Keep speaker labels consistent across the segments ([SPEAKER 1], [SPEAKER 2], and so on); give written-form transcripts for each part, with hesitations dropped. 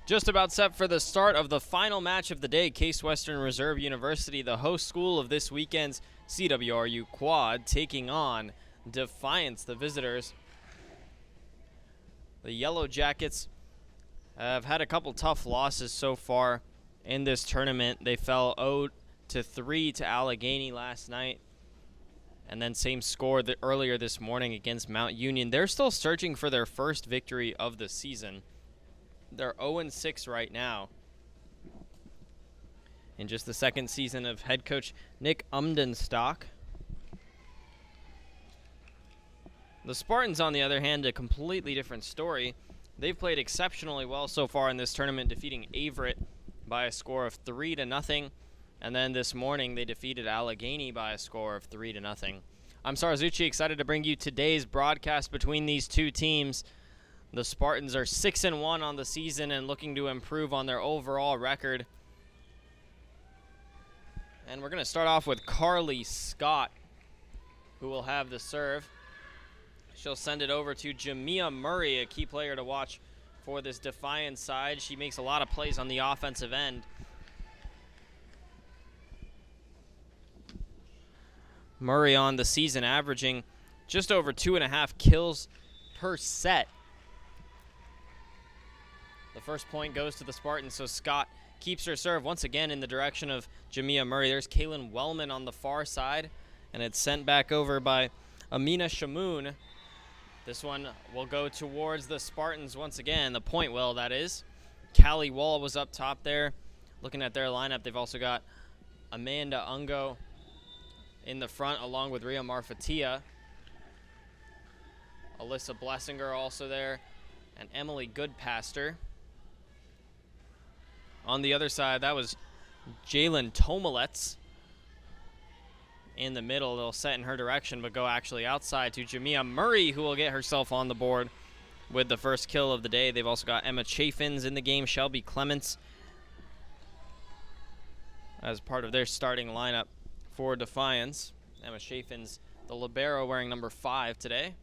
[SPEAKER 1] Just about set for the start of the final match of the day. Case Western Reserve University, the host school of this weekend's CWRU Quad, taking on Defiance, the visitors. The Yellow Jackets have had a couple tough losses so far in this tournament. They fell 0-3 to Allegheny last night, and then same score earlier this morning against Mount Union. They're still searching for their first victory of the season. They're 0-6 right now. In just the second season of head coach Nick Umdenstock. The Spartans, on the other hand, a completely different story. They've played exceptionally well so far in this tournament, defeating Averett by a score of 3-0. And then this morning, they defeated Allegheny by a score of 3-0. I'm Sarzucci, excited to bring you today's broadcast between these two teams. The Spartans are 6-1 on the season and looking to improve on their overall record. And we're going to start off with Carly Scott, who will have the serve. She'll send it over to Jamia Murray, a key player to watch for this Defiance side. She makes a lot of plays on the offensive end. Murray on the season averaging just over 2.5 kills per set. The first point goes to the Spartans, so Scott keeps her serve once again in the direction of Jamia Murray. There's Kaylin Wellman on the far side, and it's sent back over by Amina Shamoun. This one will go towards the Spartans once again. The point will, that is. Callie Wall was up top there. Looking at their lineup, they've also got Amanda Ungo in the front along with Ria Marfatia. Alyssa Blessinger also there, and Emily Goodpaster. On the other side, that was Jalen Tomalets in the middle. They'll set in her direction, but go actually outside to Jamia Murray, who will get herself on the board with the first kill of the day. They've also got Emma Chaffins in the game, Shelby Clements as part of their starting lineup for Defiance. Emma Chaffins, the libero, wearing number 5 today.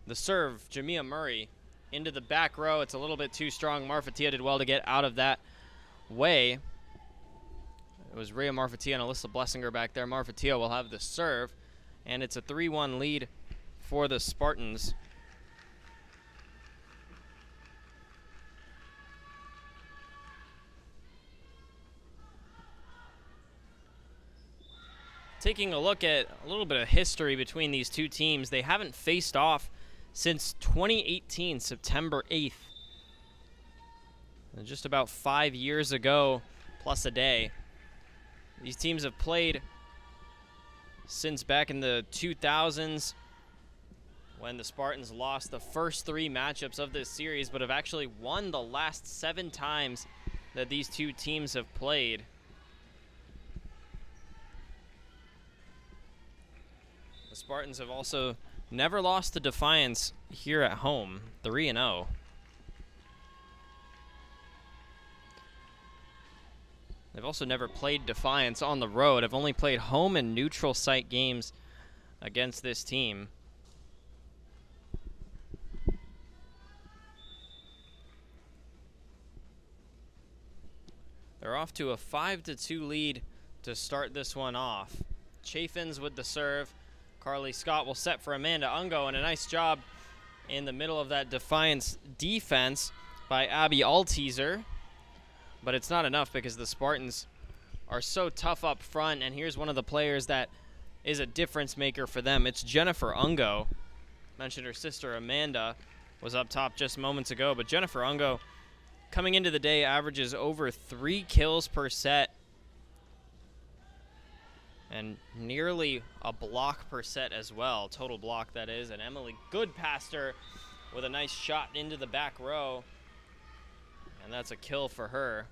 [SPEAKER 1] The serve, Jamia Murray into the back row. It's a little bit too strong. Marfatia did well to get out of that way. It was Rhea Marfatia and Alyssa Blessinger back there. Marfatia will have the serve, and it's a 3-1 lead for the Spartans. Taking a look at a little bit of history between these two teams, they haven't faced off since 2018, September 8th. Just about 5 years ago, plus a day. These teams have played since back in the 2000s when the Spartans lost the first 3 matchups of this series, but have actually won the last 7 times that these two teams have played. The Spartans have also never lost to Defiance here at home, 3-0. They've also never played Defiance on the road. Have only played home and neutral site games against this team. They're off to a 5-2 lead to start this one off. Chaffins with the serve. Carly Scott will set for Amanda Ungo, and a nice job in the middle of that Defiance defense by Abby Alteaser. But it's not enough because the Spartans are so tough up front, and here's one of the players that is a difference maker for them. It's Jennifer Ungo. Mentioned her sister Amanda was up top just moments ago, but Jennifer Ungo coming into the day averages over 3 kills per set and nearly a block per set as well, total block that is. And Emily Goodpaster with a nice shot into the back row, and that's a kill for her.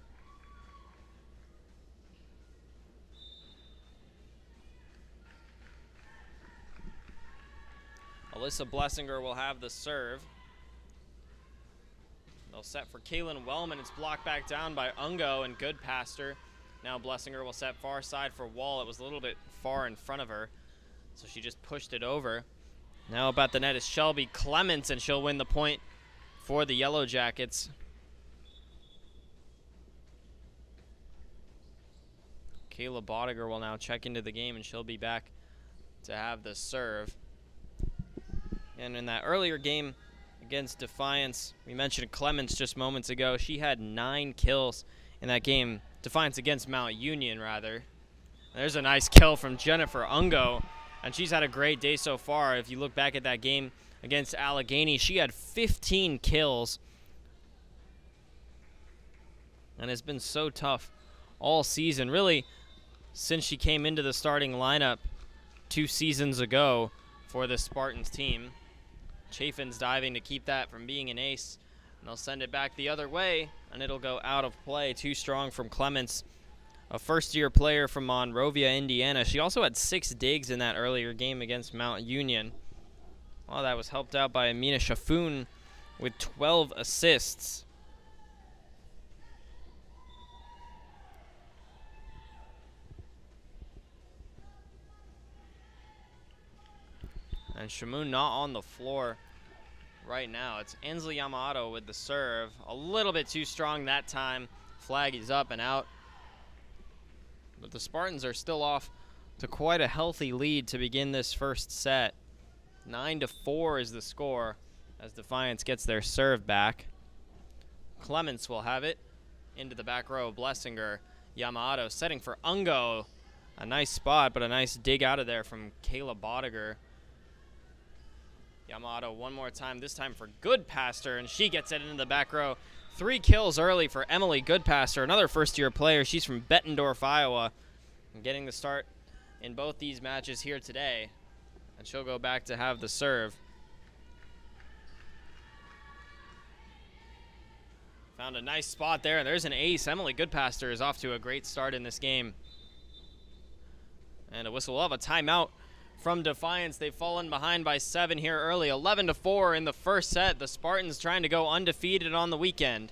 [SPEAKER 1] Alyssa Blessinger will have the serve. They'll set for Kaylin Wellman. It's blocked back down by Ungo and Goodpaster. Now Blessinger will set far side for Wall. It was a little bit far in front of her, so she just pushed it over. Now about the net is Shelby Clements, and she'll win the point for the Yellow Jackets. Kayla Bodiger will now check into the game, and she'll be back to have the serve. And in that earlier game against Defiance, we mentioned Clements just moments ago. She had 9 kills in that game. Defiance against Mount Union, rather. There's a nice kill from Jennifer Ungo, and she's had a great day so far. If you look back at that game against Allegheny, she had 15 kills, and it's been so tough all season, really, since she came into the starting lineup 2 seasons ago for the Spartans team. Chafin's diving to keep that from being an ace, and they'll send it back the other way, and it'll go out of play. Too strong from Clements, a first-year player from Monrovia, Indiana. She also had 6 digs in that earlier game against Mount Union. Well, that was helped out by Amina Shafoun with 12 assists. And Shamoun not on the floor right now. It's Ansley Yamato with the serve. A little bit too strong that time. Flag is up and out. But the Spartans are still off to quite a healthy lead to begin this first set. 9-4 is the score as Defiance gets their serve back. Clements will have it into the back row. Blessinger, Yamato setting for Ungo. A nice spot, but a nice dig out of there from Kayla Bodiger. Yamato one more time, this time for Goodpaster, and she gets it into the back row. 3 kills early for Emily Goodpaster, another first-year player. She's from Bettendorf, Iowa, and getting the start in both these matches here today. And she'll go back to have the serve. Found a nice spot there, and there's an ace. Emily Goodpaster is off to a great start in this game. And a whistle. We'll have a timeout from Defiance. They've fallen behind by 7 here early. 11-4 in the first set. The Spartans trying to go undefeated on the weekend.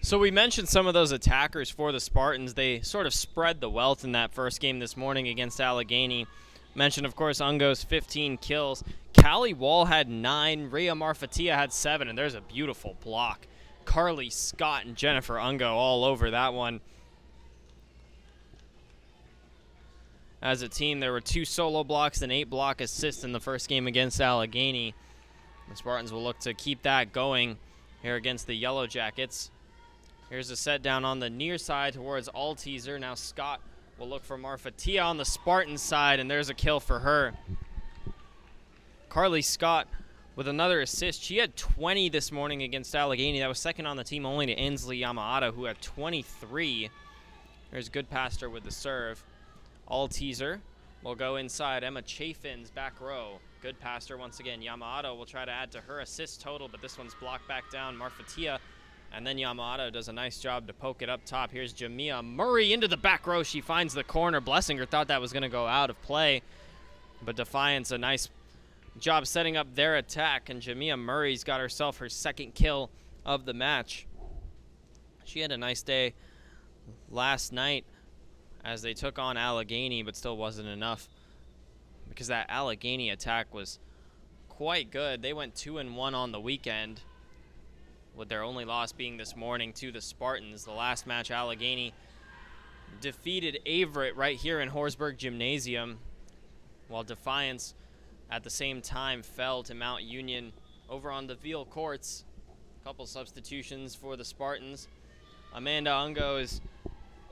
[SPEAKER 1] So we mentioned some of those attackers for the Spartans. They sort of spread the wealth in that first game this morning against Allegheny. Mentioned, of course, Ungo's 15 kills. Callie Wall had 9. Rhea Marfatia had 7, and there's a beautiful block. Carly Scott and Jennifer Ungo all over that one. As a team, there were 2 solo blocks and 8 block assists in the first game against Allegheny. The Spartans will look to keep that going here against the Yellow Jackets. Here's a set down on the near side towards Alteaser. Now Scott will look for Marfatia on the Spartan side, and there's a kill for her. Carly Scott with another assist. She had 20 this morning against Allegheny. That was second on the team only to Ansley Yamato, who had 23. There's Goodpaster with the serve. Alteaser will go inside. Emma Chafin's back row. Goodpaster once again. Yamato will try to add to her assist total, but this one's blocked back down. Marfatia. And then Yamato does a nice job to poke it up top. Here's Jamia Murray into the back row. She finds the corner. Blessinger thought that was going to go out of play. But Defiance, a nice job setting up their attack. And Jamia Murray's got herself her 2nd kill of the match. She had a nice day last night as they took on Allegheny, but still wasn't enough because that Allegheny attack was quite good. They went 2-1 on the weekend, with their only loss being this morning to the Spartans. The last match, Allegheny defeated Averett right here in Horsburgh Gymnasium, while Defiance at the same time fell to Mount Union over on the Veal courts. A couple substitutions for the Spartans. Amanda Ungo is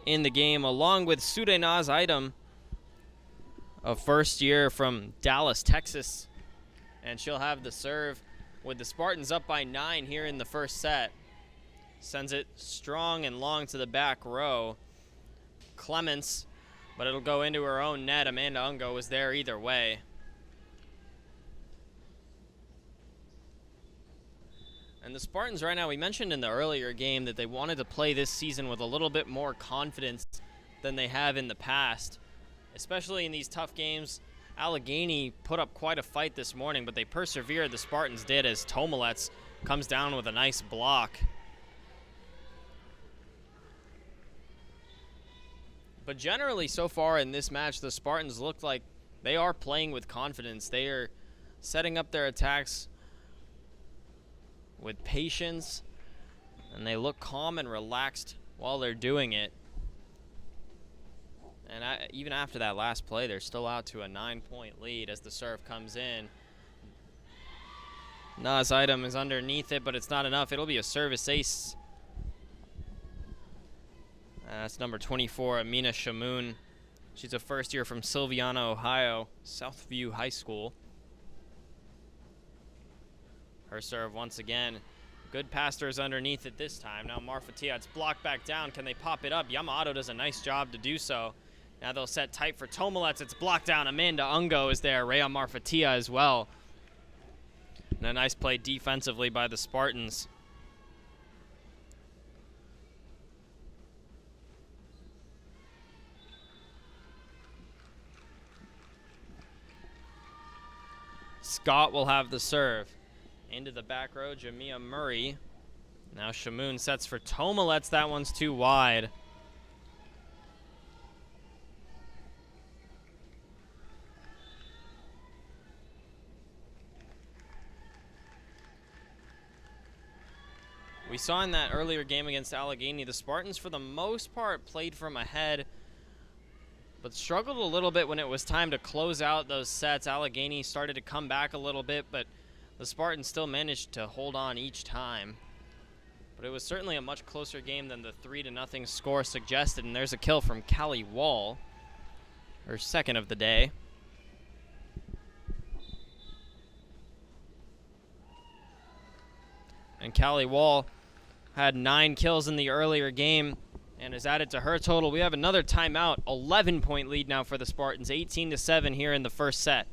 [SPEAKER 1] in the game along with Sudenaz Item, a first year from Dallas, Texas. And she'll have the serve with the Spartans up by 9 here in the first set. Sends it strong and long to the back row. Clements, but it'll go into her own net. Amanda Ungo was there either way. And the Spartans right now, we mentioned in the earlier game that they wanted to play this season with a little bit more confidence than they have in the past, especially in these tough games. Allegheny put up quite a fight this morning, but they persevered, the Spartans did, as Tomalets comes down with a nice block. But generally, so far in this match, the Spartans look like they are playing with confidence. They are setting up their attacks with patience, and they look calm and relaxed while they're doing it. And even after that last play, they're still out to a 9-point lead as the serve comes in. Naz Item is underneath it, but it's not enough. It'll be a service ace. That's number 24, Amina Shamoun. She's a first year from Sylviana, Ohio, Southview High School. Her serve once again. Good passers underneath it this time. Now Marfatia, it's blocked back down. Can they pop it up? Yamato does a nice job to do so. Now they'll set tight for Tomalets. It's blocked down. Amanda Ungo is there. Rhea Marfatia as well. And a nice play defensively by the Spartans. Scott will have the serve. Into the back row, Jamia Murray. Now Shamoun sets for Tomalets. That one's too wide. We saw in that earlier game against Allegheny, the Spartans for the most part played from ahead, but struggled a little bit when it was time to close out those sets. Allegheny started to come back a little bit, but the Spartans still managed to hold on each time. But it was certainly a much closer game than the 3-0 score suggested, and there's a kill from Callie Wall, her second of the day. And Callie Wall had 9 kills in the earlier game and is added to her total. We have another timeout, 11-point lead now for the Spartans, 18-7 here in the first set.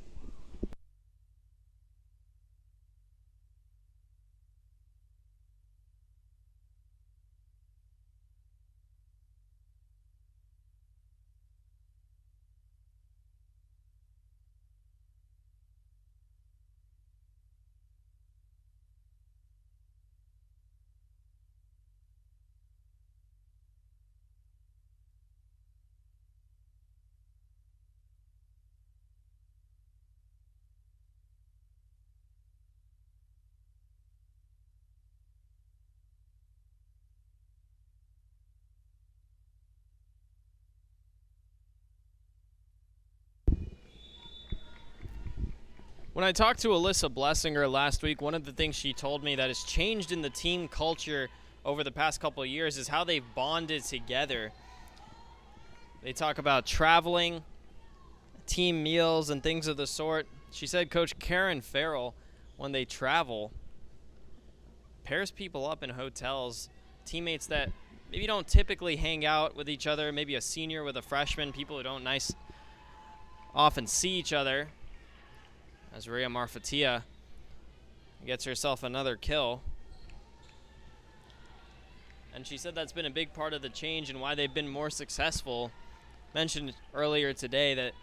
[SPEAKER 1] When I talked to Alyssa Blessinger last week, one of the things she told me that has changed in the team culture over the past couple of years is how they've bonded together. They talk about traveling, team meals, and things of the sort. She said Coach Karen Farrell, when they travel, pairs people up in hotels, teammates that maybe don't typically hang out with each other, maybe a senior with a freshman, people who don't often see each other. As Rhea Marfatia gets herself another kill. And she said that's been a big part of the change and why they've been more successful. Mentioned earlier today that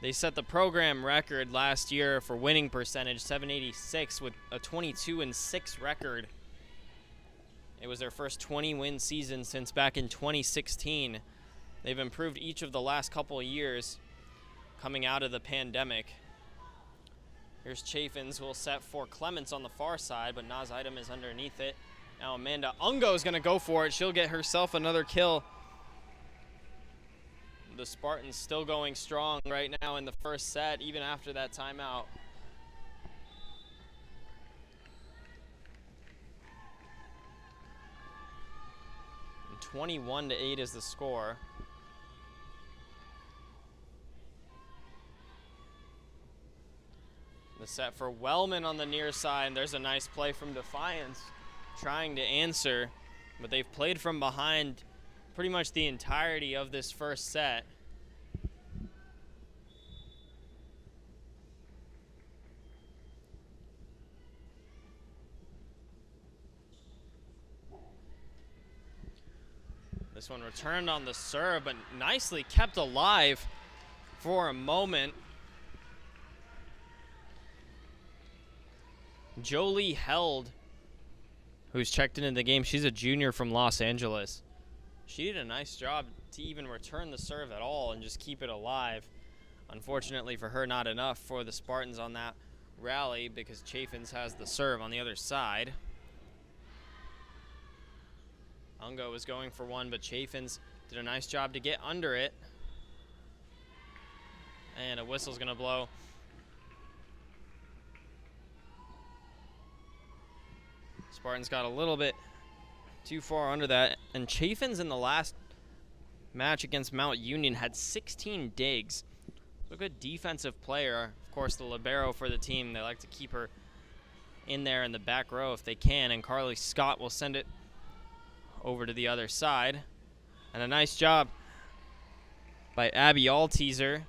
[SPEAKER 1] they set the program record last year for winning percentage, 786, with a 22-6 record. It was their first 20-win season since back in 2016. They've improved each of the last couple of years coming out of the pandemic. Here's Chaffins, who will set for Clements on the far side, but Naz Item is underneath it. Now Amanda Ungo is going to go for it. She'll get herself another kill. The Spartans still going strong right now in the first set, even after that timeout. 21-8 is the score. The set for Wellman on the near side. There's a nice play from Defiance trying to answer, but they've played from behind pretty much the entirety of this first set. This one returned on the serve, but nicely kept alive for a moment. Jolie Held, who's checked into the game, she's a junior from Los Angeles. She did a nice job to even return the serve at all and just keep it alive. Unfortunately for her, not enough for the Spartans on that rally because Chaffins has the serve on the other side. Ungo was going for one, but Chaffins did a nice job to get under it. And a whistle's gonna blow. Spartans got a little bit too far under that. And Chaffins in the last match against Mount Union had 16 digs. So a good defensive player. Of course, the libero for the team. They like to keep her in there in the back row if they can. And Carly Scott will send it over to the other side. And a nice job by Abby Alteaser.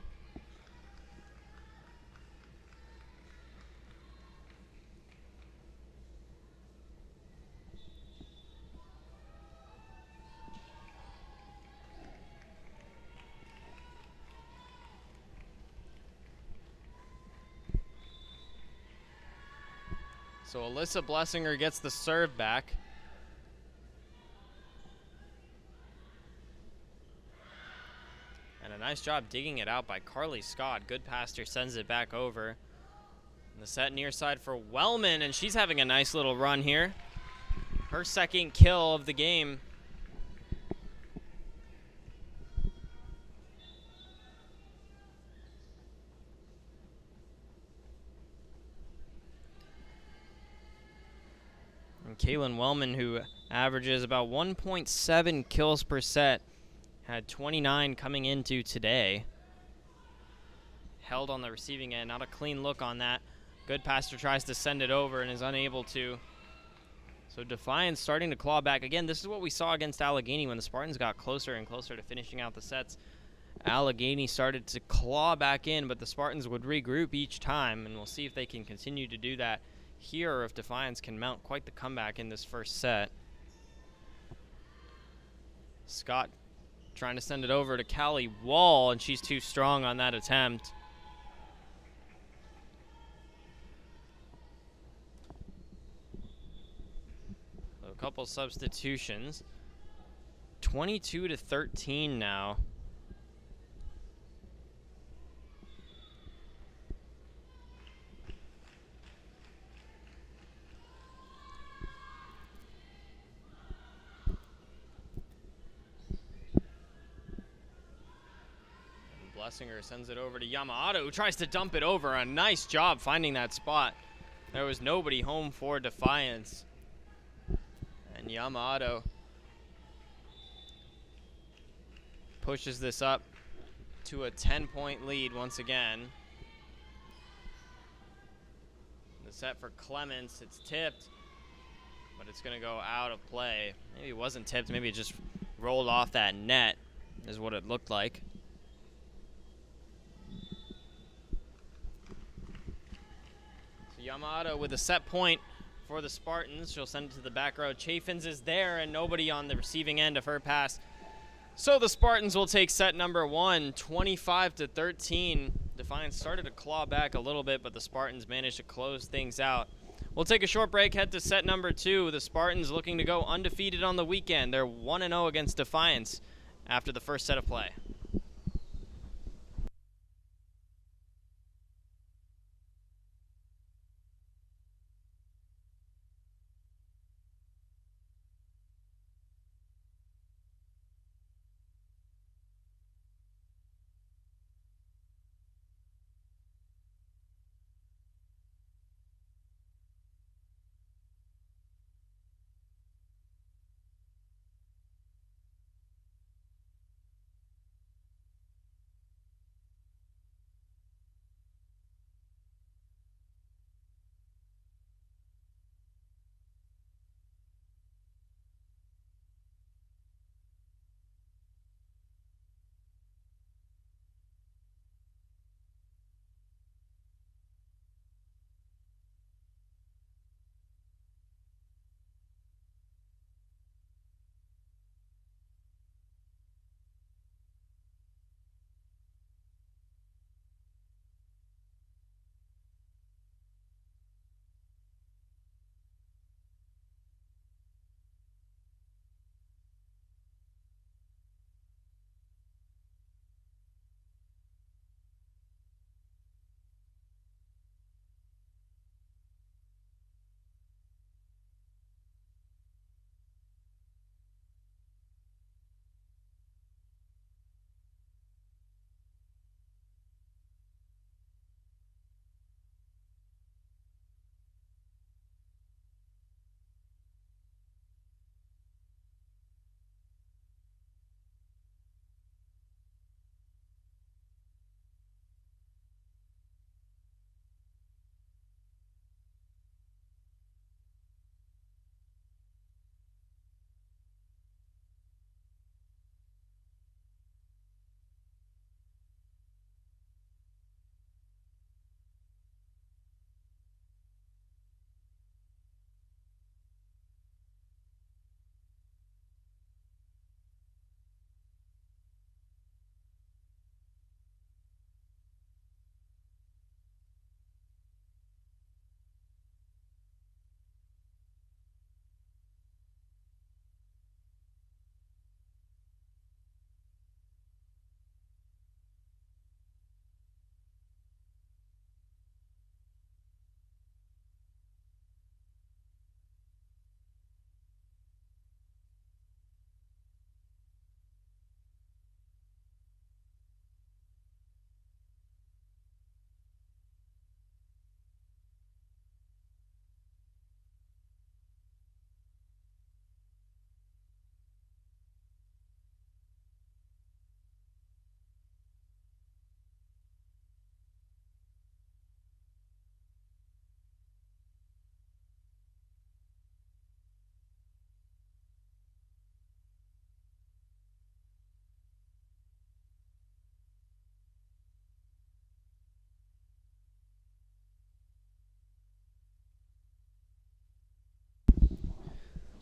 [SPEAKER 1] So Alyssa Blessinger gets the serve back. And a nice job digging it out by Carly Scott. Good passer sends it back over. And the set near side for Wellman, and she's having a nice little run here. Her second kill of the game. And Kaylin Wellman, who averages about 1.7 kills per set, had 29 coming into today. Held on the receiving end. Not a clean look on that. Good passer tries to send it over and is unable to. So Defiance starting to claw back. Again, this is what we saw against Allegheny when the Spartans got closer and closer to finishing out the sets. Allegheny started to claw back in, but the Spartans would regroup each time, and we'll see if they can continue to do that here or if Defiance can mount quite the comeback in this first set. Scott trying to send it over to Callie Wall, and she's too strong on that attempt. So a couple substitutions. 22-13 now. Blessinger sends it over to Yamamoto, who tries to dump it over. A nice job finding that spot. There was nobody home for Defiance. And Yamamoto pushes this up to a 10-point lead once again. The set for Clements, it's tipped, but it's going to go out of play. Maybe it wasn't tipped, maybe it just rolled off that net, is what it looked like. Yamamoto with a set point for the Spartans. She'll send it to the back row. Chaffins is there and nobody on the receiving end of her pass. So the Spartans will take set number one, 25-13. Defiance started to claw back a little bit, but the Spartans managed to close things out. We'll take a short break, head to set number two. The Spartans looking to go undefeated on the weekend. They're 1-0 against Defiance after the first set of play.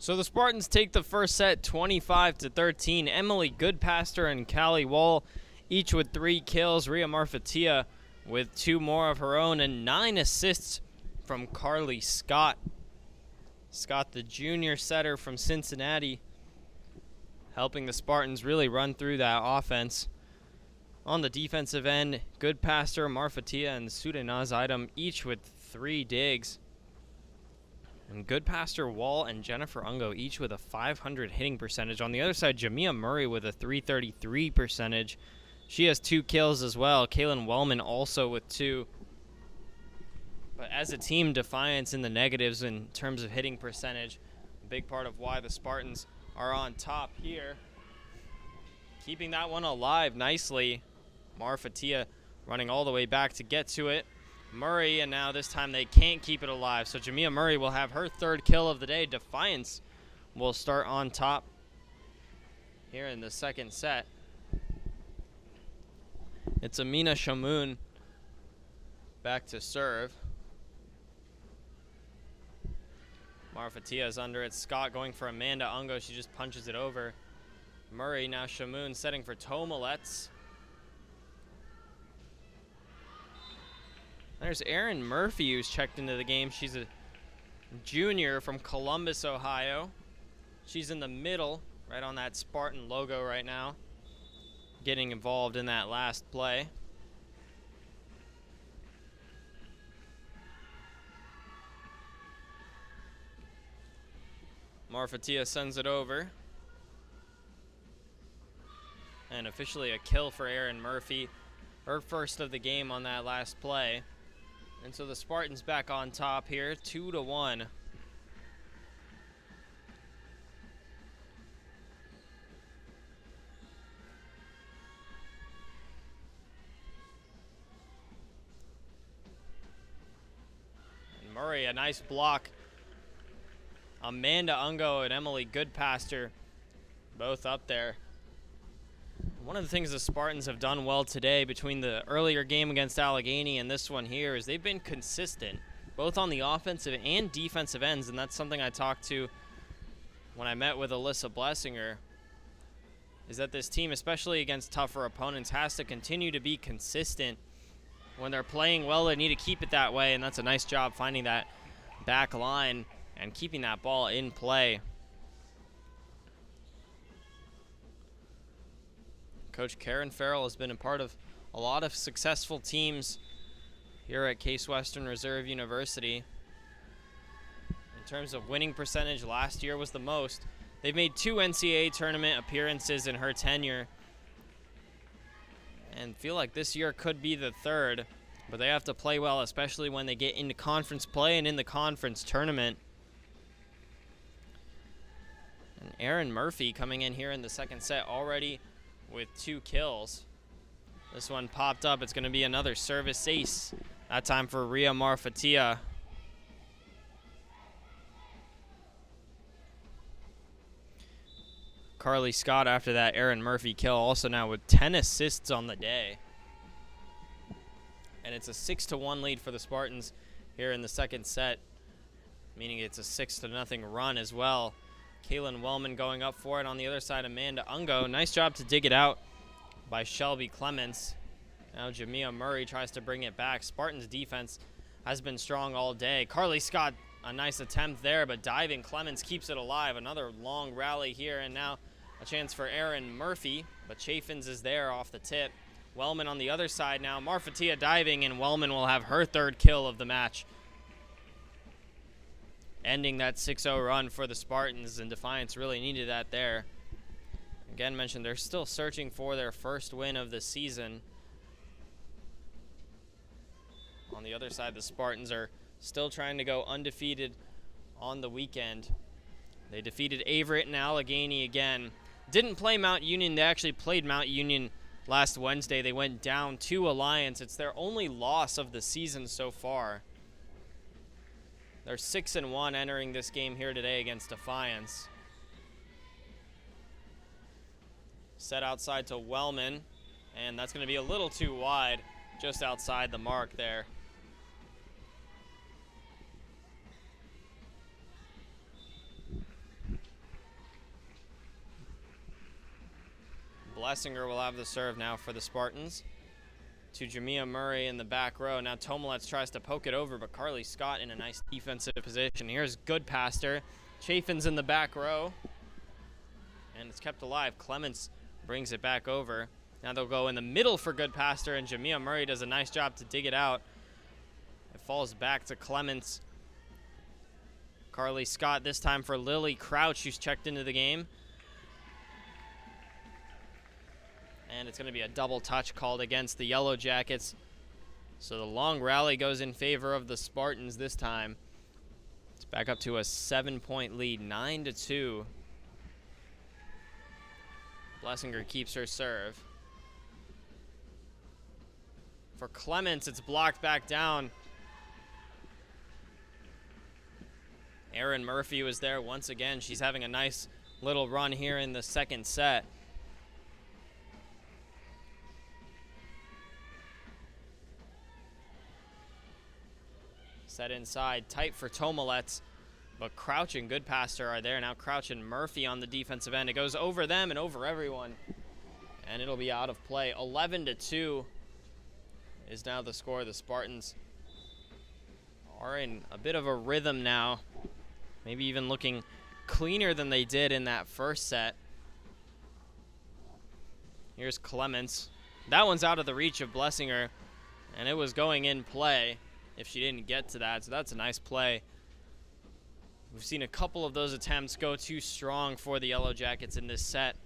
[SPEAKER 1] So the Spartans take the first set 25-13. Emily Goodpaster and Callie Wall each with 3 kills. Rhea Marfatia with 2 more of her own and 9 assists from Carly Scott. Scott, the junior setter from Cincinnati, helping the Spartans really run through that offense. On the defensive end, Goodpaster, Marfatia, and Sudanaz Item each with 3 digs. And Goodpaster, Wall, and Jennifer Ungo each with a 500 hitting percentage. On the other side, Jamia Murray with a 333 percentage. She has 2 kills as well. Kaylin Wellman also with 2. But as a team, Defiance in the negatives in terms of hitting percentage. A big part of why the Spartans are on top here. Keeping that one alive nicely. Marfatia running all the way back to get to it. Murray, and now this time they can't keep it alive. So Jamia Murray will have her 3rd kill of the day. Defiance will start on top here in the second set. It's Amina Shamoun back to serve. Marfatia is under it. Scott going for Amanda Ungo. She just punches it over. Murray, now Shamoun setting for Tomalets. There's Erin Murphy, who's checked into the game. She's a junior from Columbus, Ohio. She's in the middle, right on that Spartan logo right now, getting involved in that last play. Marfatia sends it over. And officially a kill for Erin Murphy. Her first of the game on that last play. And so the Spartans back on top here, 2-1. And Murray, a nice block. Amanda Ungo and Emily Goodpaster both up there. One of the things the Spartans have done well today between the earlier game against Allegheny and this one here is they've been consistent, both on the offensive and defensive ends, and that's something I talked to when I met with Alyssa Blessinger, is that this team, especially against tougher opponents, has to continue to be consistent. When they're playing well, they need to keep it that way, and that's a nice job finding that back line and keeping that ball in play. Coach Karen Farrell has been a part of a lot of successful teams here at Case Western Reserve University. In terms of winning percentage, last year was the most. They've made 2 NCAA tournament appearances in her tenure, and feel like this year could be the 3rd, but they have to play well, especially when they get into conference play and in the conference tournament. And Erin Murphy coming in here in the second set already with 2 kills. This one popped up. It's going to be another service ace, that time for Rhea Marfatia. Carly Scott after that Erin Murphy kill, also now with 10 assists on the day. And it's a 6-1 lead for the Spartans here in the second set, meaning it's a 6-0 run as well. Kaylin Wellman going up for it. On the other side, Amanda Ungo. Nice job to dig it out by Shelby Clements. Now Jamia Murray tries to bring it back. Spartans defense has been strong all day. Carly Scott, a nice attempt there, but diving Clements keeps it alive. Another long rally here, and now a chance for Erin Murphy, but Chaffins is there off the tip. Wellman on the other side now. Marfatia diving, and Wellman will have her 3rd kill of the match, ending that 6-0 run for the Spartans, and Defiance really needed that there. Again, mentioned they're still searching for their first win of the season. On the other side, the Spartans are still trying to go undefeated on the weekend. They defeated Averett and Allegheny again. Didn't play Mount Union. They actually played Mount Union last Wednesday. They went down to Alliance. It's their only loss of the season so far. They're 6-1 entering this game here today against Defiance. Set outside to Wellman, and that's going to be a little too wide, just outside the mark there. Blessinger will have the serve now for the Spartans. To Jamia Murray in the back row. Now Tomalets tries to poke it over, but Carly Scott in a nice defensive position. Here's good passer. Chafin's in the back row. And it's kept alive. Clements brings it back over. Now they'll go in the middle for good passer, and Jamia Murray does a nice job to dig it out. It falls back to Clements. Carly Scott this time for Lily Crouch, who's checked into the game. And it's going to be a double touch called against the Yellow Jackets. So the long rally goes in favor of the Spartans this time. It's back up to a 7-point lead, 9-2. Blessinger keeps her serve. For Clements, it's blocked back down. Erin Murphy was there once again. She's having a nice little run here in the second set. Set inside, tight for Tomalets, but Crouch and good passer are there. Now Crouch and Murphy on the defensive end. It goes over them and over everyone, and it'll be out of play. 11-2 is now the score. The Spartans are in a bit of a rhythm now, maybe even looking cleaner than they did in that first set. Here's Clements. That one's out of the reach of Blessinger, and it was going in play if she didn't get to that, so that's a nice play. We've seen a couple of those attempts go too strong for the Yellow Jackets in this set.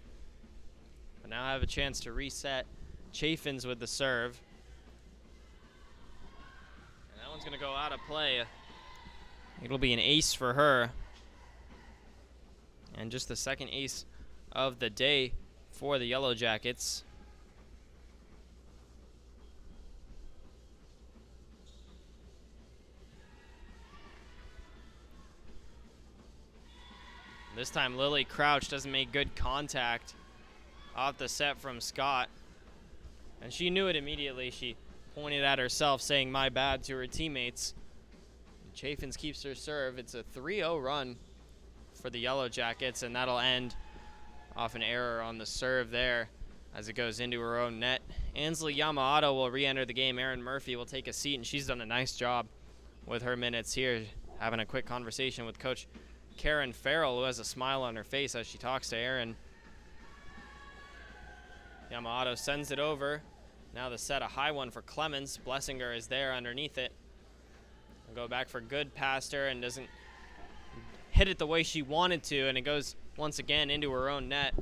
[SPEAKER 1] But now I have a chance to reset. Chafin's with the serve. And that one's going to go out of play. It'll be an ace for her. And just the second ace of the day for the Yellow Jackets. This time Lily Crouch doesn't make good contact off the set from Scott. And she knew it immediately. She pointed at herself saying "my bad" to her teammates. Chaffins keeps her serve. It's a 3-0 run for the Yellow Jackets, and that'll end off an error on the serve there as it goes into her own net. Ansley Yamamoto will re-enter the game. Erin Murphy will take a seat, and she's done a nice job with her minutes here, having a quick conversation with Coach Karen Farrell, who has a smile on her face as she talks to Erin. Yamamoto sends it over. Now the set, a high one for Clemens. Blessinger is there underneath it. We'll go back for good past her and doesn't hit it the way she wanted to, and it goes once again into her own net.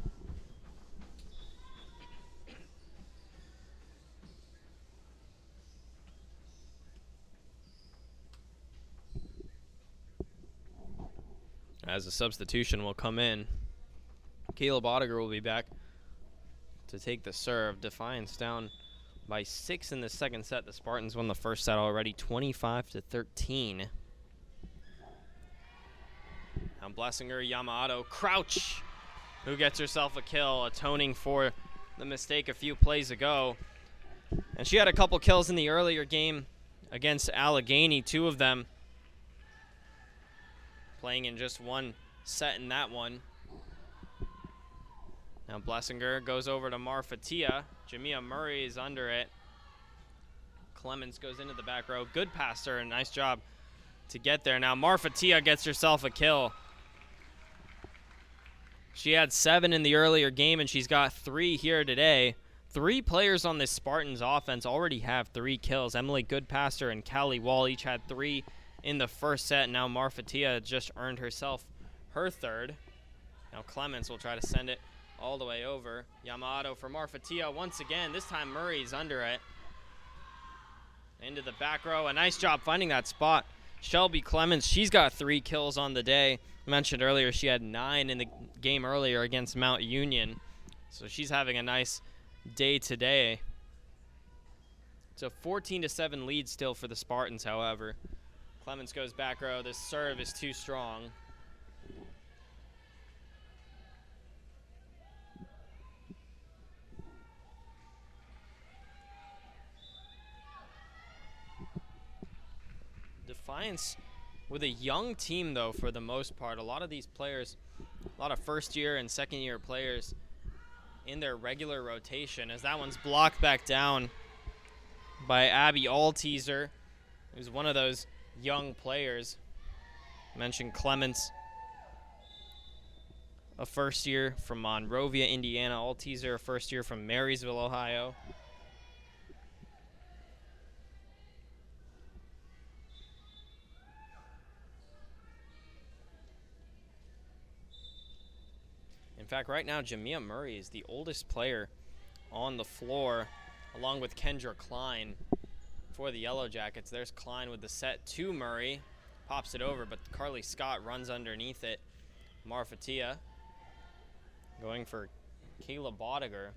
[SPEAKER 1] As a substitution will come in, Caleb Ottiger will be back to take the serve. Defiance down by 6 in the second set. The Spartans won the first set already, 25-13. Now Blessinger, Yamamoto, Crouch, who gets herself a kill, atoning for the mistake a few plays ago. And she had a couple kills in the earlier game against Allegheny, 2 of them playing in just one set in that one. Now Blessinger goes over to Marfatia. Jamia Murray is under it. Clemens goes into the back row. Good passer, and nice job to get there. Now Marfatia gets herself a kill. She had 7 in the earlier game, and she's got 3 here today. 3 players on this Spartans offense already have 3 kills. Emily Goodpasser and Callie Wall each had 3 in the first set. Now Marfatia just earned herself her 3rd. Now Clemens will try to send it all the way over. Yamamoto for Marfatia once again. This time Murray's under it. Into the back row. A nice job finding that spot. Shelby Clemens, she's got 3 kills on the day. I mentioned earlier she had 9 in the game earlier against Mount Union. So she's having a nice day today. It's a 14-7 lead still for the Spartans, however. Clemens goes back row. This serve is too strong. Defiance with a young team, though, for the most part. A lot of these players, a lot of first-year and second-year players in their regular rotation, as that one's blocked back down by Abby Alteaser, who's one of those young players. I mentioned Clements, a first year from Monrovia, Indiana. Alteaser, a first year from Marysville, Ohio. In fact, right now, Jamia Murray is the oldest player on the floor, along with Kendra Klein for the Yellow Jackets. There's Klein with the set to Murray. Pops it over, but Carly Scott runs underneath it. Marfatia going for Kayla Bodiger.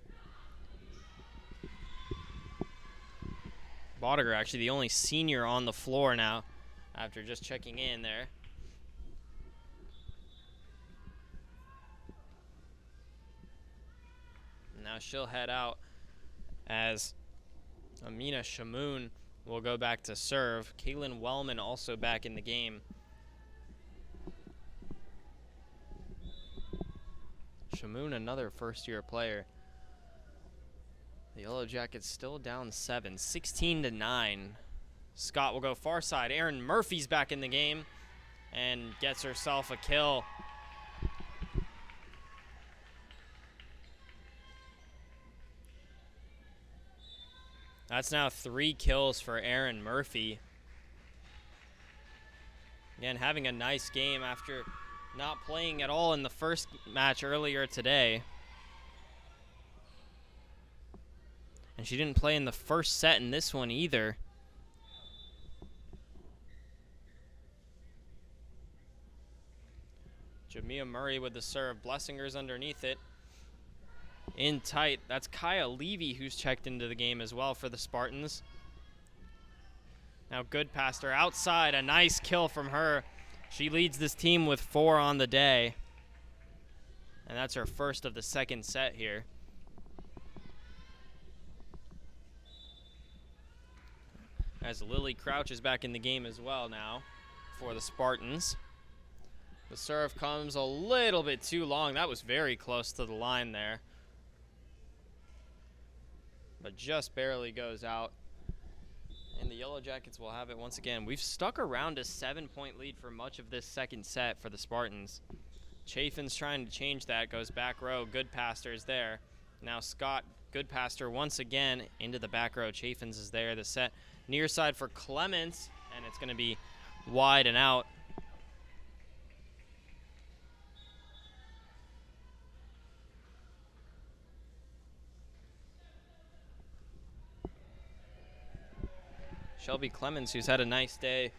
[SPEAKER 1] Bodiger actually the only senior on the floor now after just checking in there. Now she'll head out as Amina Shamoun will go back to serve. Kaylin Wellman also back in the game. Shamoun, another first-year player. The Yellow Jackets still down 7, 16-9. Scott will go far side. Erin Murphy's back in the game and gets herself a kill. That's now 3 kills for Erin Murphy. Again, having a nice game after not playing at all in the first match earlier today. And she didn't play in the first set in this one either. Jamia Murray with the serve. Blessinger's underneath it. In tight. That's Kaya Levy who's checked into the game as well for the Spartans. Now good past her outside. A nice kill from her. She leads this team with 4 on the day. And that's her first of the second set here. As Lily Crouch is back in the game as well now for the Spartans. The serve comes a little bit too long. That was very close to the line there, but just barely goes out. And the Yellow Jackets will have it once again. We've stuck around a 7-point lead for much of this second set for the Spartans. Chafin's trying to change that, goes back row. Goodpaster is there. Now Scott Goodpaster once again into the back row. Chafin's is there. The set near side for Clements, and it's going to be wide and out. Shelby Clements, who's had a nice day.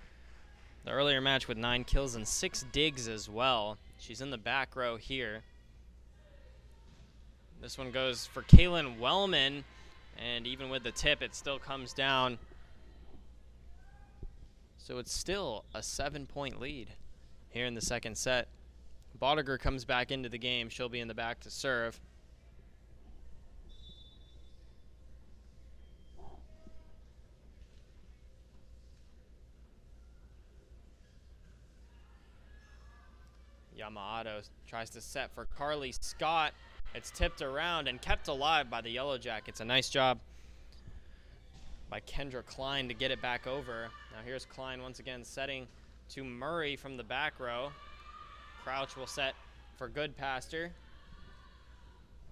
[SPEAKER 1] The earlier match with 9 kills and 6 digs as well. She's in the back row here. This one goes for Kaylin Wellman, and even with the tip, it still comes down. So it's still a 7-point lead here in the second set. Bodiger comes back into the game. She'll be in the back to serve. Yamato tries to set for Carly Scott. It's tipped around and kept alive by the Yellow Jackets. A nice job by Kendra Klein to get it back over. Now here's Klein once again setting to Murray from the back row. Crouch will set for Goodpaster.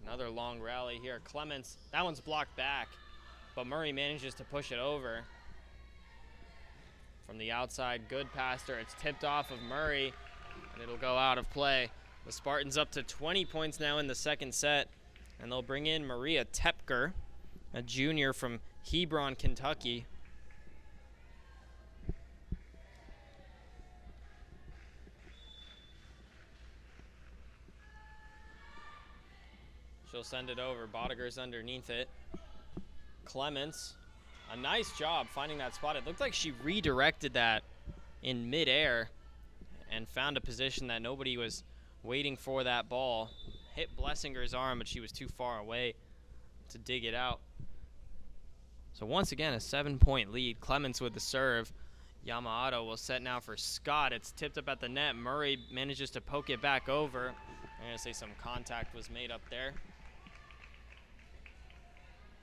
[SPEAKER 1] Another long rally here. Clements, that one's blocked back, but Murray manages to push it over. From the outside, Goodpaster. It's tipped off of Murray, and it'll go out of play. The Spartans up to 20 points now in the second set, and they'll bring in Maria Tepker, a junior from Hebron, Kentucky. She'll send it over. Bodiger's underneath it. Clements, a nice job finding that spot. It looked like she redirected that in midair and found a position that nobody was waiting for that ball. Hit Blessinger's arm, but she was too far away to dig it out. So once again, a 7-point lead. Clements with the serve. Yamato will set now for Scott. It's tipped up at the net. Murray manages to poke it back over. I'm going to say some contact was made up there.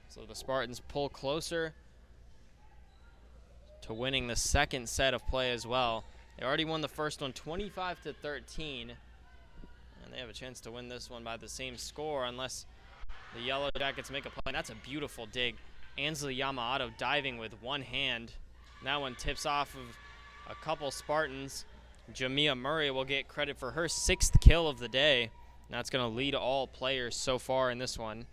[SPEAKER 1] So the Spartans pull closer to winning the second set of play as well. They already won the first one 25-13, and they have a chance to win this one by the same score unless the Yellow Jackets make a play. And that's a beautiful dig. Ansley Yamamoto diving with one hand. And that one tips off of a couple Spartans. Jamia Murray will get credit for her 6th kill of the day. And that's going to lead all players so far in this one.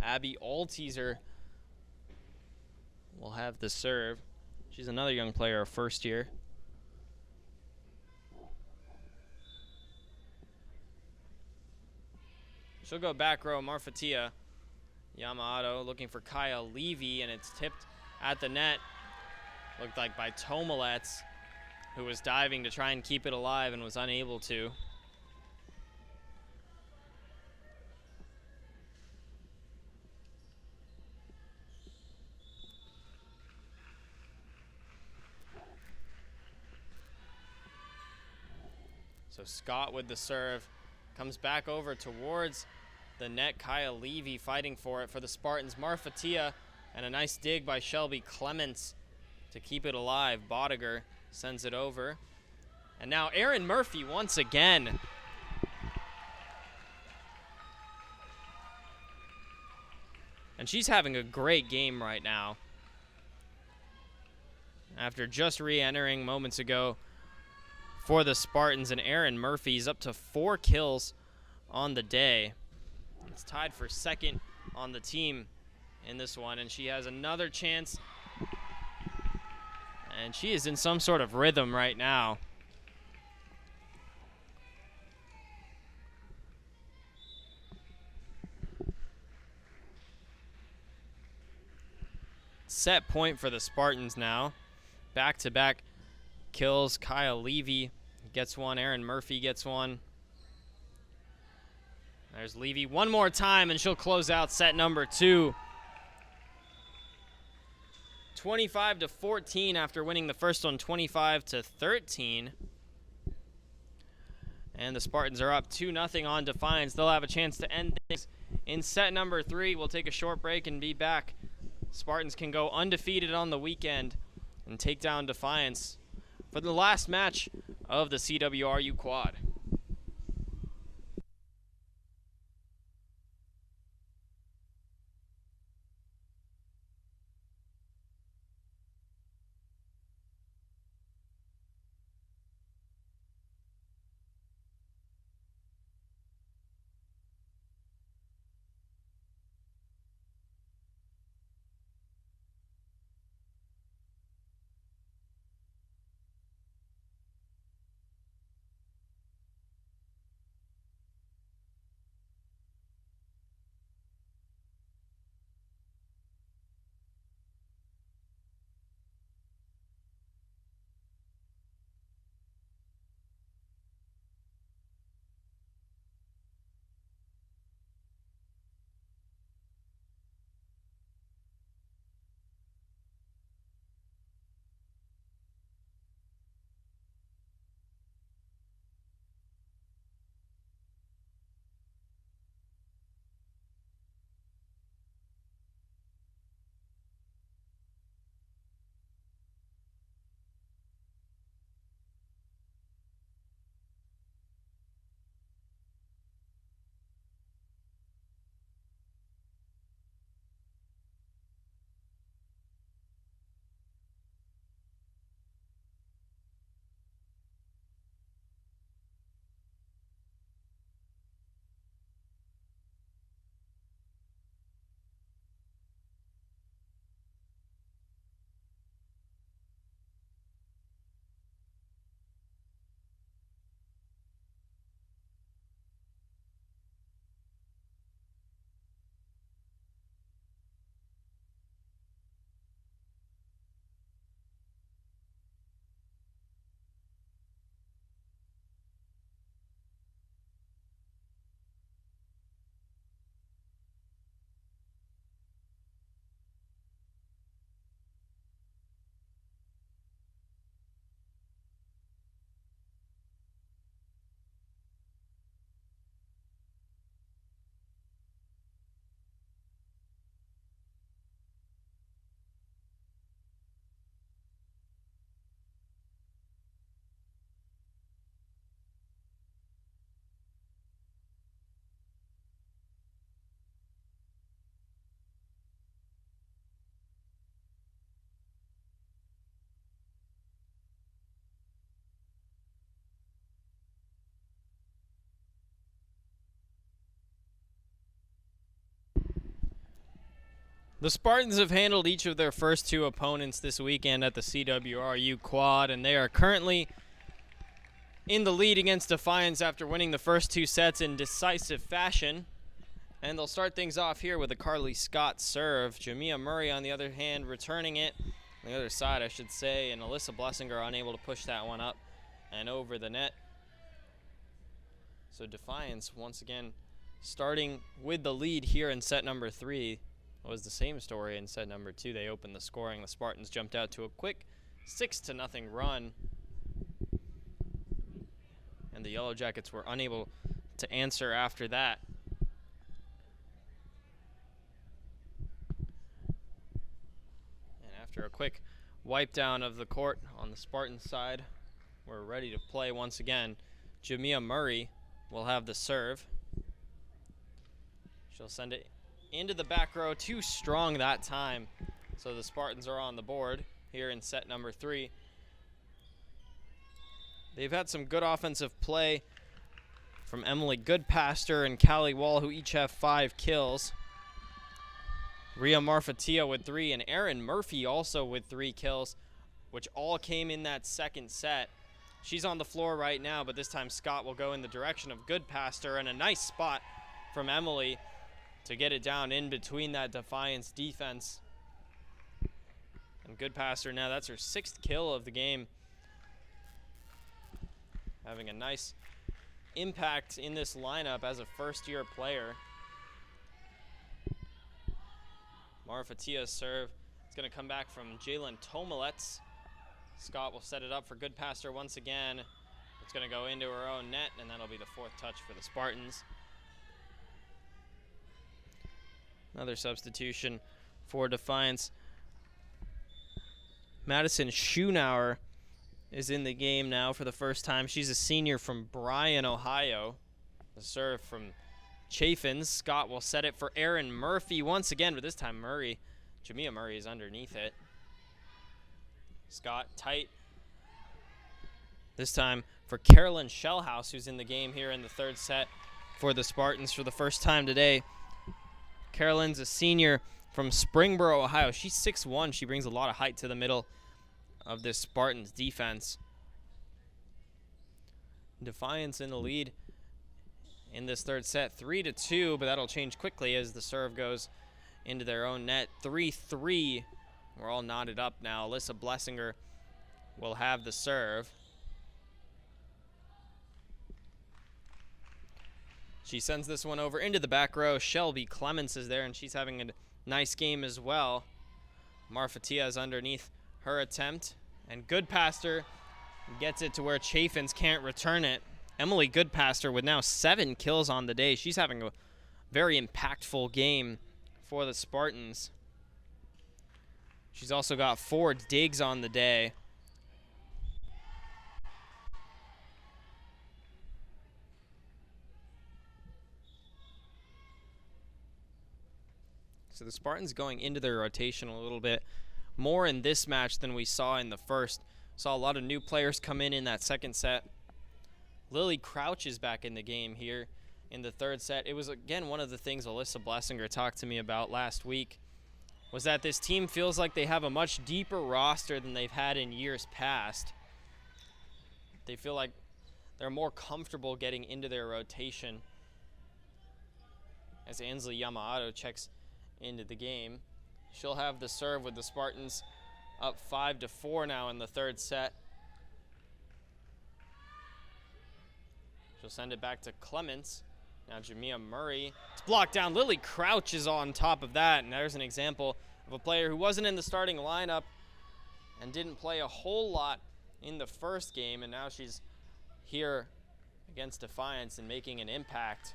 [SPEAKER 1] Abby Alteaser will have the serve. She's another young player, first year. She'll go back row, Marfatia. Yamamoto looking for Kaya Levy, and it's tipped at the net. Looked like by Tomalets, who was diving to try and keep it alive and was unable to. So Scott with the serve. Comes back over towards the net. Kaya Levy fighting for it for the Spartans. Marfatia, and a nice dig by Shelby Clements to keep it alive. Bodiger sends it over. And now Erin Murphy once again. And she's having a great game right now. After just re-entering moments ago for the Spartans, and Erin Murphy's up to 4 kills on the day. It's tied for second on the team in this one, and she has another chance. And she is in some sort of rhythm right now. Set point for the Spartans now. Back-to-back kills. Kyle Levy gets one. Erin Murphy gets one. There's Levy one more time, and she'll close out set number 2. 25-14 after winning the first one 25-13. And the Spartans are up 2-0 on Defiance. They'll have a chance to end things in set number 3. We'll take a short break and be back. Spartans can go undefeated on the weekend and take down Defiance for the last match of the CWRU Quad. The Spartans have handled each of their first two opponents this weekend at the CWRU Quad, and they are currently in the lead against Defiance after winning the first two sets in decisive fashion. And they'll start things off here with a Carly Scott serve. Jamia Murray, on the other hand, returning it on the other side, I should say, and Alyssa Blessinger unable to push that one up and over the net. So Defiance, once again, starting with the lead here in set number 3. It was the same story in set number 2. They opened the scoring. The Spartans jumped out to a quick 6-0 run. And the Yellow Jackets were unable to answer after that. And after a quick wipe down of the court on the Spartan side, we're ready to play once again. Jamia Murray will have the serve. She'll send it into the back row, too strong that time. So the Spartans are on the board here in set number 3. They've had some good offensive play from Emily Goodpaster and Callie Wall, who each have 5 kills. Rhea Marfatia with 3, and Erin Murphy also with 3 kills, which all came in that second set. She's on the floor right now, but this time Scott will go in the direction of Goodpaster, and a nice spot from Emily to get it down in between that Defiance defense. And Goodpaster now, that's her 6th kill of the game. Having a nice impact in this lineup as a first-year player. Marfatia's serve. It's going to come back from Jalen Tomalets. Scott will set it up for Goodpaster once again. It's going to go into her own net, and that'll be the 4th touch for the Spartans. Another substitution for Defiance. Madison Schunauer is in the game now for the first time. She's a senior from Bryan, Ohio. The serve from Chaffins. Scott will set it for Erin Murphy once again, but this time Jamia Murray is underneath it. Scott tight. This time for Carolyn Shellhouse, who's in the game here in the 3rd set for the Spartans for the first time today. Carolyn's a senior from Springboro, Ohio. She's 6'1". She brings a lot of height to the middle of this Spartans defense. Defiance in the lead in this 3rd set, 3-2, but that'll change quickly as the serve goes into their own net. 3-3. We're all knotted up now. Alyssa Blessinger will have the serve. She sends this one over into the back row. Shelby Clements is there, and she's having a nice game as well. Marfatia is underneath her attempt, and Goodpaster gets it to where Chaffins can't return it. Emily Goodpaster with now 7 kills on the day. She's having a very impactful game for the Spartans. She's also got 4 digs on the day. So the Spartans going into their rotation a little bit more in this match than we saw in the first. Saw a lot of new players come in that 2nd set. Lily Crouch is back in the game here in the 3rd set. It was, again, one of the things Alyssa Blessinger talked to me about last week, was that this team feels like they have a much deeper roster than they've had in years past. They feel like they're more comfortable getting into their rotation as Ansley Yamamoto checks into the game. She'll have the serve with the Spartans up 5-4 now in the 3rd set. She'll send it back to Clements. Now Jamia Murray. It's blocked down. Lily Crouch is on top of that, and there's an example of a player who wasn't in the starting lineup and didn't play a whole lot in the first game, and now she's here against Defiance and making an impact.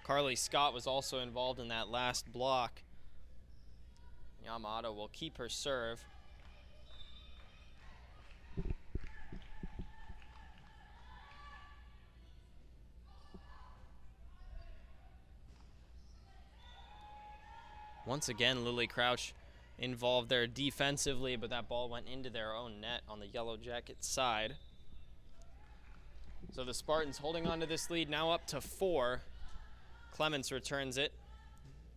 [SPEAKER 1] Carly Scott was also involved in that last block. Yamamoto will keep her serve. Once again, Lily Crouch involved there defensively, but that ball went into their own net on the Yellow Jackets side. So the Spartans holding on to this lead now up to 4. Clements returns it.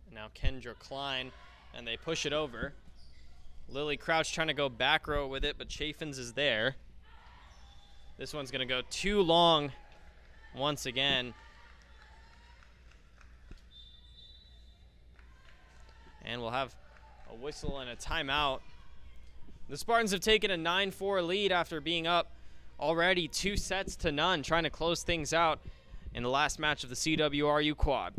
[SPEAKER 1] Now Kendra Klein, and they push it over. Lily Crouch trying to go back row with it, but Chaffins is there. This one's going to go too long once again. And we'll have a whistle and a timeout. The Spartans have taken a 9-4 lead after being up already 2-0, trying to close things out in the last match of the CWRU Quad.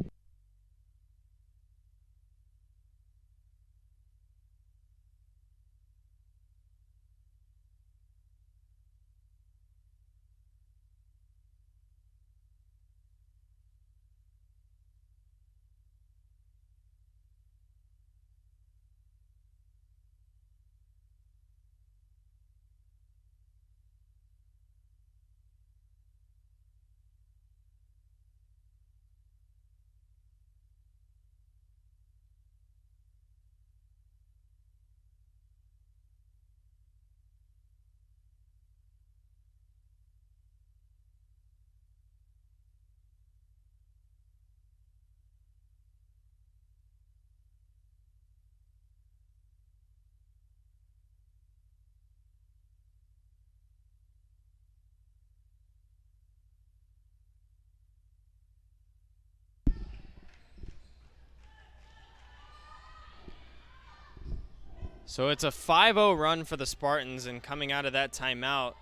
[SPEAKER 1] So it's a 5-0 run for the Spartans, and coming out of that timeout,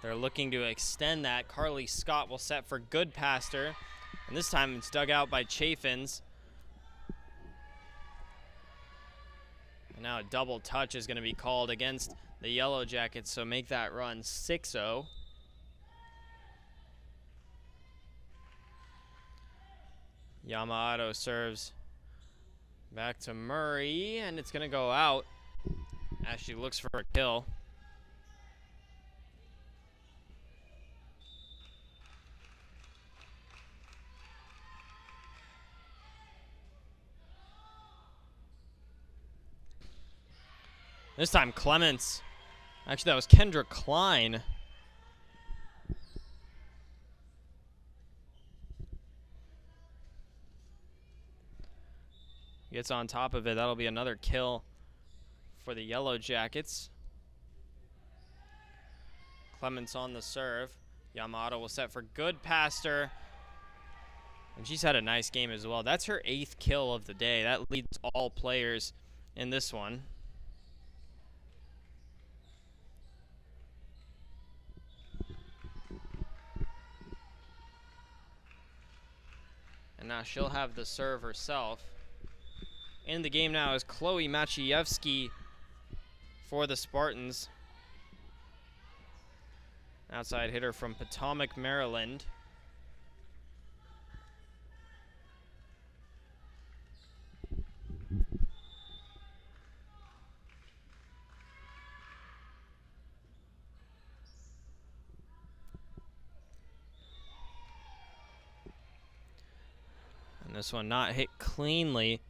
[SPEAKER 1] they're looking to extend that. Carly Scott will set for good past her, and this time it's dug out by Chaffins. And now a double touch is going to be called against the Yellow Jackets, so make that run 6-0. Yamato serves back to Murray, and it's going to go out as she looks for a kill. This time Clements. Actually, that was Kendra Klein. Gets on top of it. That'll be another kill for the Yellow Jackets. Clements on the serve. Yamato will set for good past her. And she's had a nice game as well. That's her 8th kill of the day. That leads all players in this one. And now she'll have the serve herself. In the game now is Chloe Maciejewski for the Spartans. Outside hitter from Potomac, Maryland. And this one not hit cleanly.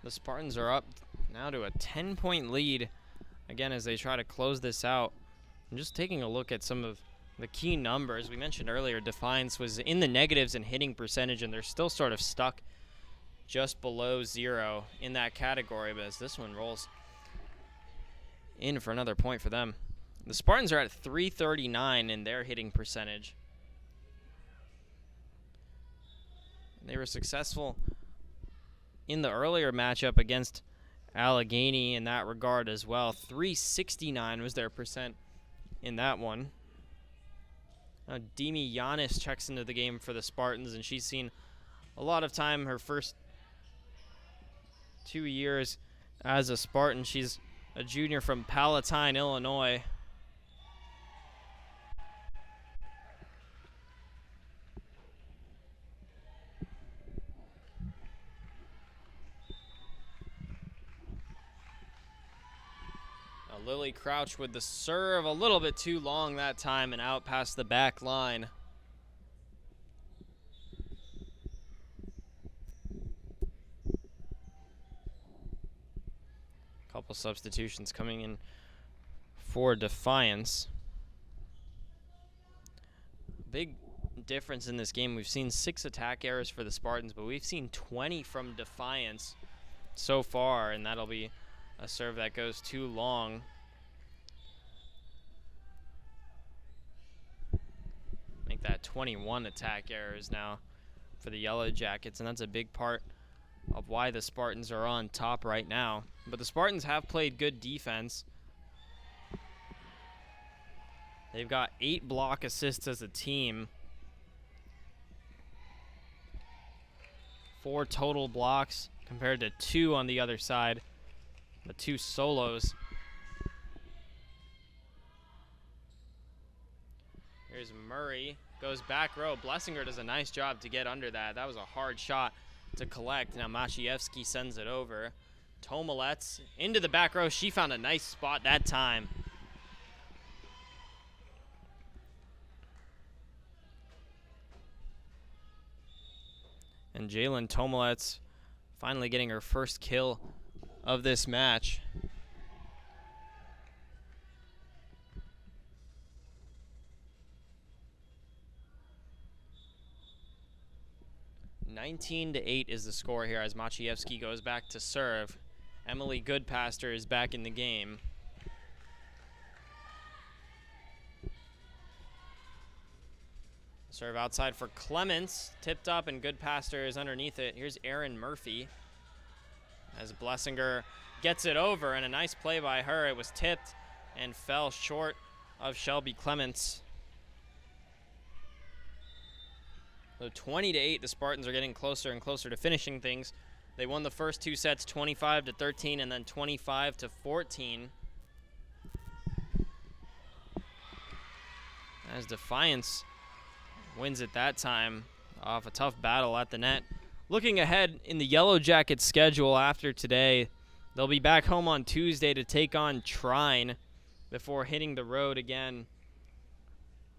[SPEAKER 1] The Spartans are up now to a 10-point lead, again, as they try to close this out. I'm just taking a look at some of the key numbers. We mentioned earlier Defiance was in the negatives in hitting percentage, and they're still sort of stuck just below 0 in that category, but as this one rolls in for another point for them. The Spartans are at 339 in their hitting percentage. They were successful in the earlier matchup against Allegheny in that regard as well. 369 was their percent in that one. Now Demi Yanis checks into the game for the Spartans, and she's seen a lot of time her first 2 years as a Spartan. She's a junior from Palatine, Illinois. Lily Crouch with the serve, a little bit too long that time and out past the back line. Couple substitutions coming in for Defiance. Big difference in this game. We've seen 6 attack errors for the Spartans, but we've seen 20 from Defiance so far, and that'll be a serve that goes too long. Make that 21 attack errors now for the Yellow Jackets, and that's a big part of why the Spartans are on top right now. But the Spartans have played good defense. They've got 8 block assists as a team. 4 total blocks compared to 2 on the other side. The 2 solos. Here's Murray. Goes back row. Blessinger does a nice job to get under that. That was a hard shot to collect. Now Maciejewski sends it over. Tomalets into the back row. She found a nice spot that time. And Jalen Tomalets finally getting her first kill of this match. (19-8) is the score here as Maciejewski goes back to serve. Emily Goodpaster is back in the game. Serve outside for Clements. Tipped up and Goodpaster is underneath it. Here's Erin Murphy as Blessinger gets it over, and a nice play by her. It was tipped and fell short of Shelby Clements. So 20-8, the Spartans are getting closer and closer to finishing things. They won the first 2 sets 25-13 and then 25-14. As Defiance wins it that time off a tough battle at the net. Looking ahead in the Yellow Jackets schedule after today, they'll be back home on Tuesday to take on Trine before hitting the road again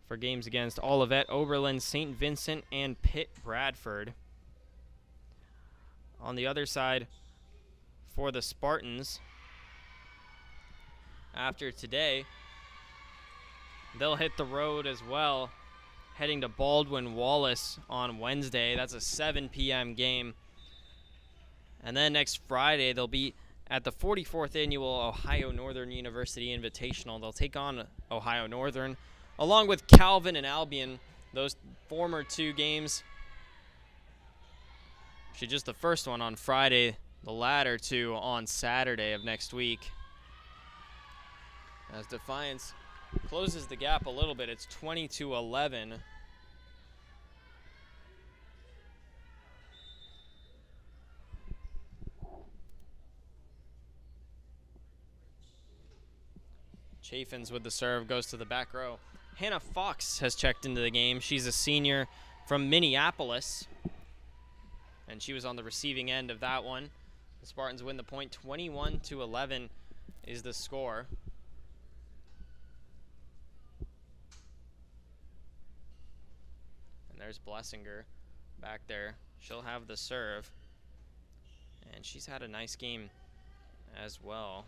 [SPEAKER 1] for games against Olivet, Oberlin, St. Vincent, and Pitt Bradford. On the other side, for the Spartans, after today, they'll hit the road as well, heading to Baldwin Wallace on Wednesday. That's a 7 p.m. game. And then next Friday, they'll be at the 44th Annual Ohio Northern University Invitational. They'll take on Ohio Northern, along with Calvin and Albion. Those former 2 games. Actually, just the first one on Friday, the latter 2 on Saturday of next week. As Defiance closes the gap a little bit, it's 20-11. Chaffins with the serve, goes to the back row. Hannah Fox has checked into the game. She's a senior from Minneapolis, and she was on the receiving end of that one. The Spartans win the point. 21-11 is the score. And there's Blessinger back there. She'll have the serve, and she's had a nice game as well.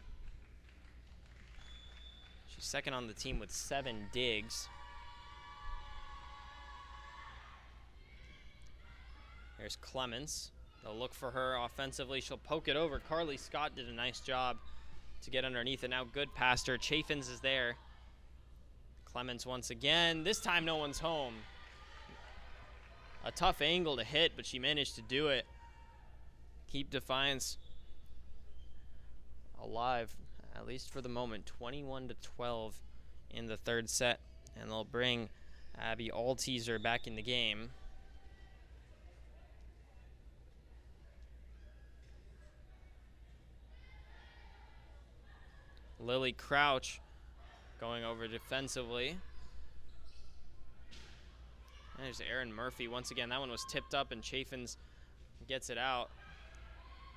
[SPEAKER 1] She's second on the team with 7 digs. There's Clements. They'll look for her offensively. She'll poke it over. Carly Scott did a nice job to get underneath it. Now good past her. Chaffins is there. Clements once again. This time no one's home. A tough angle to hit, but she managed to do it. Keep Defiance alive, at least for the moment. 21-12 in the third set, and they'll bring Abby Alteaser back in the game. Lily Crouch going over defensively. And there's Erin Murphy once again. That one was tipped up, and Chaffins gets it out.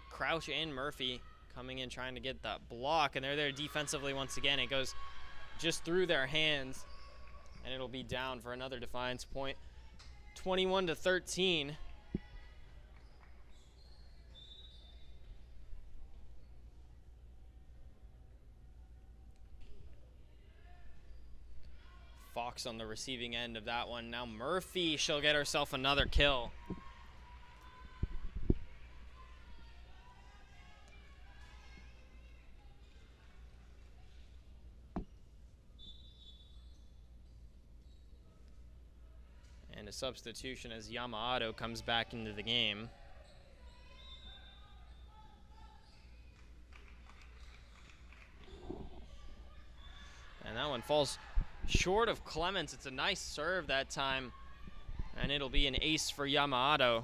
[SPEAKER 1] Crouch and Murphy coming in trying to get that block, and they're there defensively once again. It goes just through their hands, and it'll be down for another Defiance point. 21-13. Fox on the receiving end of that one. Now Murphy, she'll get herself another kill. And a substitution as Yamamoto comes back into the game. And that one falls short of Clements. It's a nice serve that time, and it'll be an ace for Yamamoto.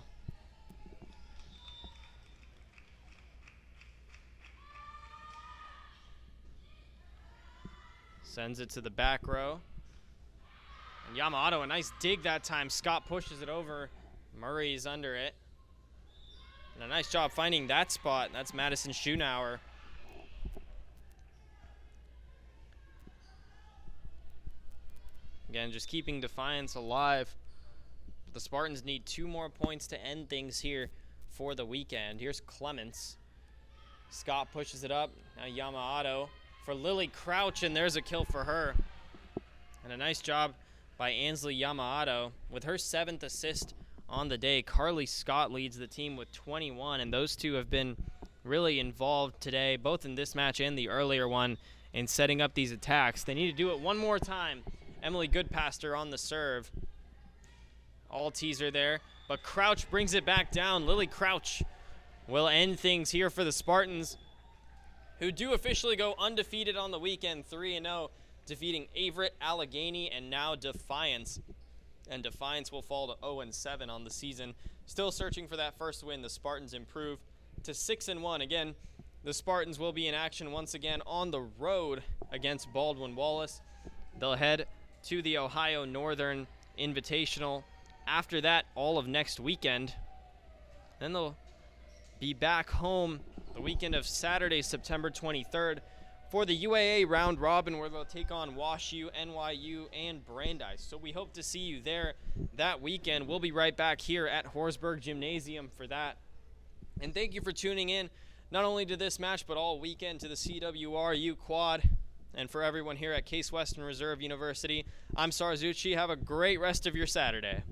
[SPEAKER 1] Sends it to the back row. And Yamamoto, a nice dig that time. Scott pushes it over. Murray's under it. And a nice job finding that spot. That's Madison Schunauer. Again, just keeping Defiance alive. The Spartans need 2 more points to end things here for the weekend. Here's Clements. Scott pushes it up. Now Yamamoto for Lily Crouch, and there's a kill for her. And a nice job by Ansley Yamamoto. With her 7th assist on the day, Carly Scott leads the team with 21, and those two have been really involved today, both in this match and the earlier one, in setting up these attacks. They need to do it one more time. Emily Goodpaster on the serve. All teaser there, but Crouch brings it back down. Lily Crouch will end things here for the Spartans, who do officially go undefeated on the weekend, 3-0, defeating Averett, Allegheny, and now Defiance. And Defiance will fall to 0-7 on the season. Still searching for that first win. The Spartans improve to 6-1. Again, the Spartans will be in action once again on the road against Baldwin Wallace. They'll head to the Ohio Northern Invitational. After that, all of next weekend. Then they'll be back home the weekend of Saturday, September 23rd for the UAA round robin, where they'll take on WashU, NYU, and Brandeis. So we hope to see you there that weekend. We'll be right back here at Horsburgh Gymnasium for that. And thank you for tuning in, not only to this match, but all weekend to the CWRU Quad. And for everyone here at Case Western Reserve University, I'm Sarzucci. Have a great rest of your Saturday.